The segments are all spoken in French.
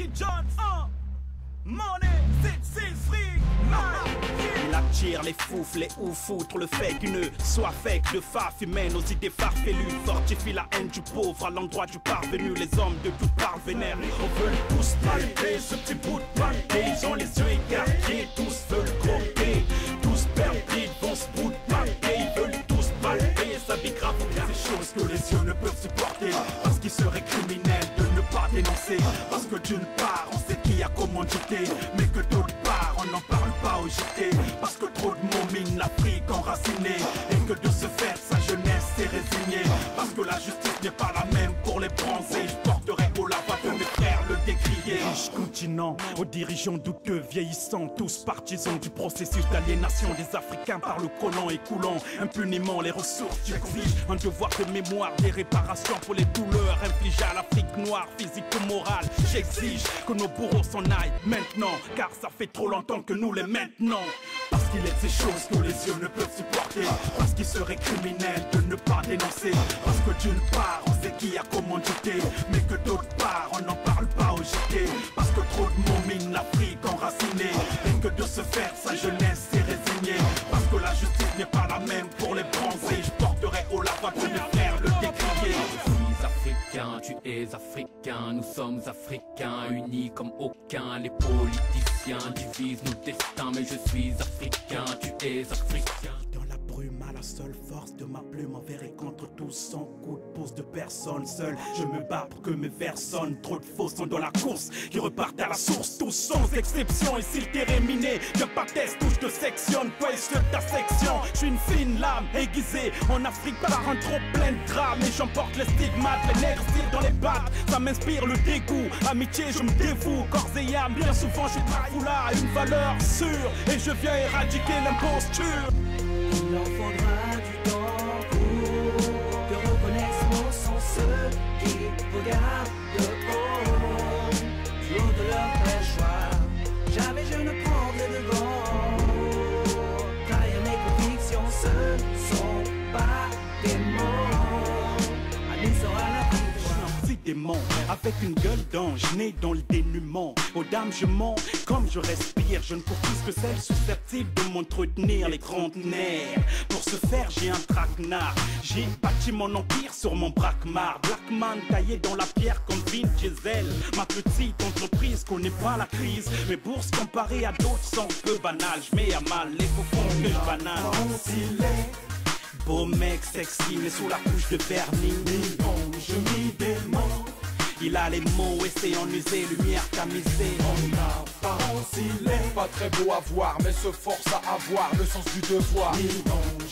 Jackie Jones, money, c'est free, il attire les foufs, les ouf, outre le fait qu'une soif fake de faf humaine aux idées farfelues fortifie la haine du pauvre à l'endroit du parvenu. Les hommes de tout part vénèrent, on veut tous palper ce petit bout de papier. Ils ont les yeux écarqués, tous veulent croquer, tous perdus devant ce bout de papier. Ils veulent tous palper sa vie grave pour ces choses que les yeux ne peuvent supporter. Parce qu'il serait criminel de ne pas dénoncer. Parce que d'une part on sait qui a commandité, mais que d'autre part on n'en parle pas au JT. Parce que trop de mots minent l'Afrique enracinée, et que de ce fait sa jeunesse s'est résignée. Parce que la justice n'est pas la même pour les bronzés. Je porterai au lava de mes frères le décrier. Riche continent, aux dirigeants douteux vieillissants, tous partisans du processus d'aliénation des Africains par le colon et coulant impunément les ressources. J'exige un devoir de mémoire, des réparations pour les douleurs infligées à l'Afrique noire, physique ou morale. J'exige que nos bourreaux s'en aillent maintenant, car ça fait trop longtemps que nous les maintenons. Parce qu'il est de ces choses que les yeux ne peuvent supporter. Parce qu'il serait criminel de ne pas dénoncer. Parce que d'une part on sait qui a commandité, mais que d'autre part on n'en parle pas au JT. Parce que trop de mots minent l'Afrique enracinée, et que de ce fait sa jeunesse s'est résignée. Parce que la justice n'est pas la même pour les bronzés. Je porterai au lava de mes frères le décrier. Africain, tu es africain, nous sommes africains, unis comme aucun. Les politiciens divisent nos destins, mais je suis africain, tu es africain. Dans la brume, à la seule force de ma plume, enverrai contre tous sans coup de pouce de personne. Seul, je me bats pour que mes vers sonnent. Trop de faux sont dans la course, qui repartent à la source, tous sans exception. Et s'il t'est réminé, viens pas test, touche de section, question ta section. Je suis une fine lame aiguisée en Afrique par un trop plein de drames. Et j'emporte les stigmates, les nègres tirent dans les battes. Ça m'inspire le dégoût, amitié je me dévoue, corps et âme. Bien souvent je suis là à une valeur sûre, et je viens éradiquer l'imposture. Il en faudra du temps pour que reconnaissent nos sens ceux qui regardent de haut, du haut de leur perchoir. Jamais je ne prendrai de gants. Trahir mes convictions, ce sont pas des mots. À nous sera la vie. Démon, avec une gueule d'ange, né dans le dénuement. Aux dames je mens, comme je respire. Je ne cours plus que celles susceptibles de m'entretenir les trentenaires. Pour ce faire j'ai un traquenard. J'ai bâti mon empire sur mon braquemar. Blackman taillé dans la pierre comme Vin Diesel. Ma petite entreprise connaît pas la crise. Mes bourses comparées à d'autres sont peu banales. Je mets à mal les faux fonds que je banane. Beau mec sexy mais sous la couche de vernis. Je mis des mots. Il a les mots et c'est en usé, lumière tamisée. En apparence il est pas très beau à voir, mais se force à avoir le sens du devoir.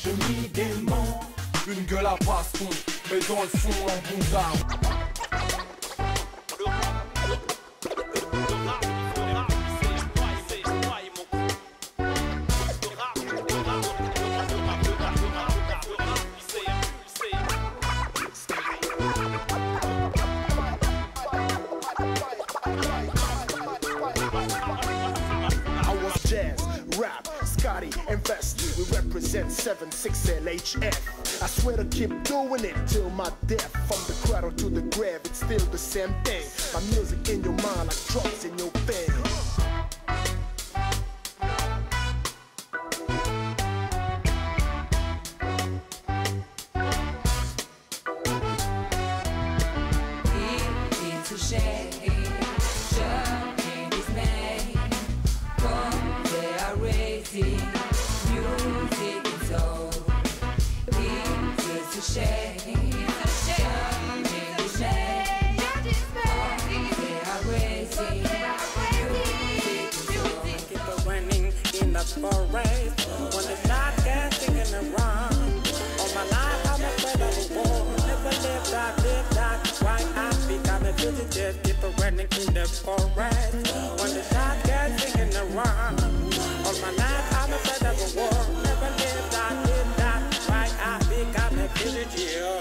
je mis des mots. Une gueule à baston, mais dans le fond un bon d'arme. Invest, we represent 76LHF. I swear to keep doing it till my death. From the cradle to the grave, it's still the same thing. My music in your mind like drugs in your veins. People running in the forest. When the dark gets singing around, all my life I'm afraid of a war. Never lived, I did that. Why I become a fugitive.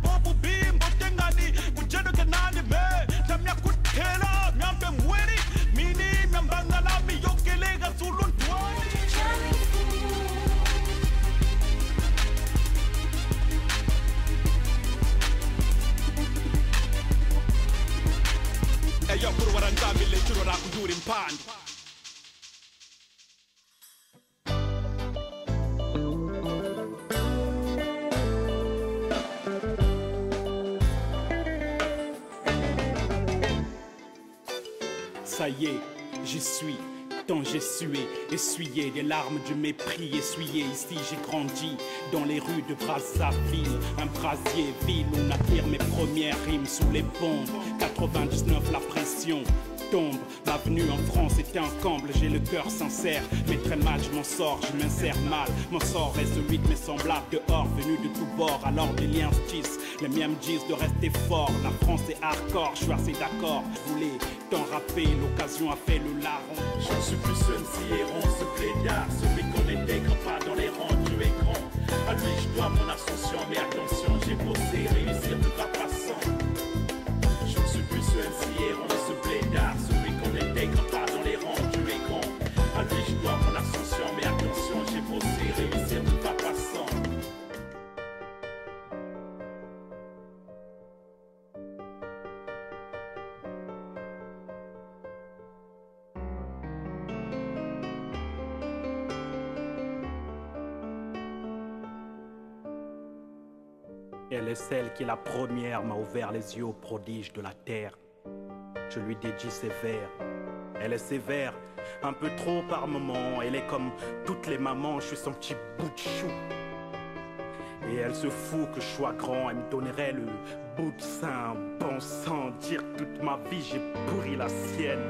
Bobu bim botengani kujeno kenani me tamya kutela myambe mweri mini myambangala miyokelega sulun twani Eyo kuru warangami le churo rakuduri mpandi Ça y est, j'y suis, tant j'ai sué, essuyé des larmes du mépris, essuyé ici j'ai grandi, dans les rues de Brazzaville, un brasier ville, on attire mes premières rimes sous les bombes, 99 la pression tombe, ma venue en France était un comble, j'ai le cœur sincère, mais très mal je m'en sors, je m'insère mal, mon sort est celui de mes semblables dehors, venus de tous bords, alors les liens se tissent, les miens me disent de rester fort, la France est hardcore, je suis assez d'accord, je voulais tant rapper, l'occasion a fait le larron. Je suis plus seul si errant, ce plaidard, celui qu'on n'intègre pas dans les rangs du écran. À lui je dois mon ascension, mais attention, j'ai bossé, réussir ne va pas sans. Je suis plus seul si errant, ce plaidard, celui qu'on n'intègre pas dans les rangs du écran. À lui je dois mon ascension, mais attention, j'ai bossé, réussir ne va pas sans. Elle est celle qui la première m'a ouvert les yeux aux prodiges de la terre. Je lui dédie ses vers. Elle est sévère, un peu trop par moments. Elle est comme toutes les mamans, je suis son petit bout de chou. Et elle se fout que je sois grand, elle me donnerait le bout de sein. Bon sang, dire toute ma vie j'ai pourri la sienne.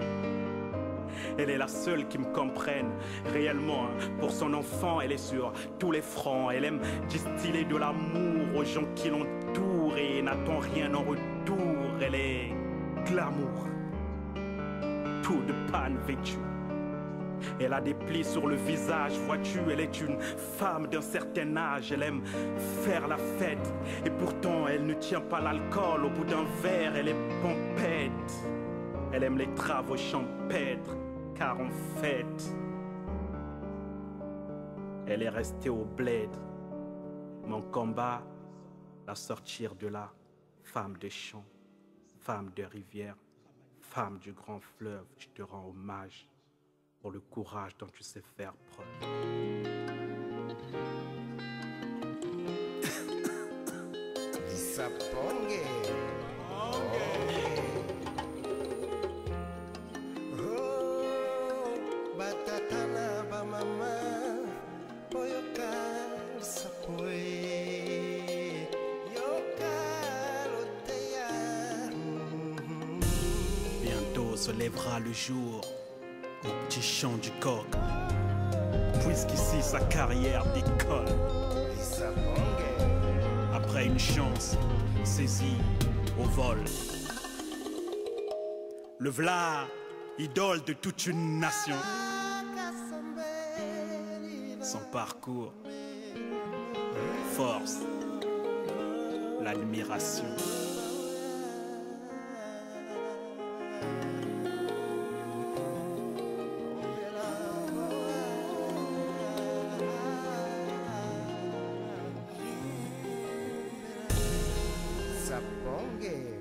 Elle est la seule qui me comprenne réellement, hein. Pour son enfant, elle est sur tous les fronts. Elle aime distiller de l'amour aux gens qui l'entourent et n'attend rien en retour. Elle est glamour, tout de panne vêtue. Elle a des plis sur le visage, vois-tu, elle est une femme d'un certain âge. Elle aime faire la fête et pourtant elle ne tient pas l'alcool. Au bout d'un verre, elle est pompette. Elle aime les travaux champêtres, car en fait, elle est restée au bled. Mon combat, la sortir de là, femme de champ, femme de rivière, femme du grand fleuve, je te rends hommage pour le courage dont tu sais faire preuve. Bientôt se lèvera le jour au petit chant du coq, puisqu'ici sa carrière décolle. Après une chance saisie au vol, le v'là, idole de toute une nation. Son parcours force l'admiration. Sapongue.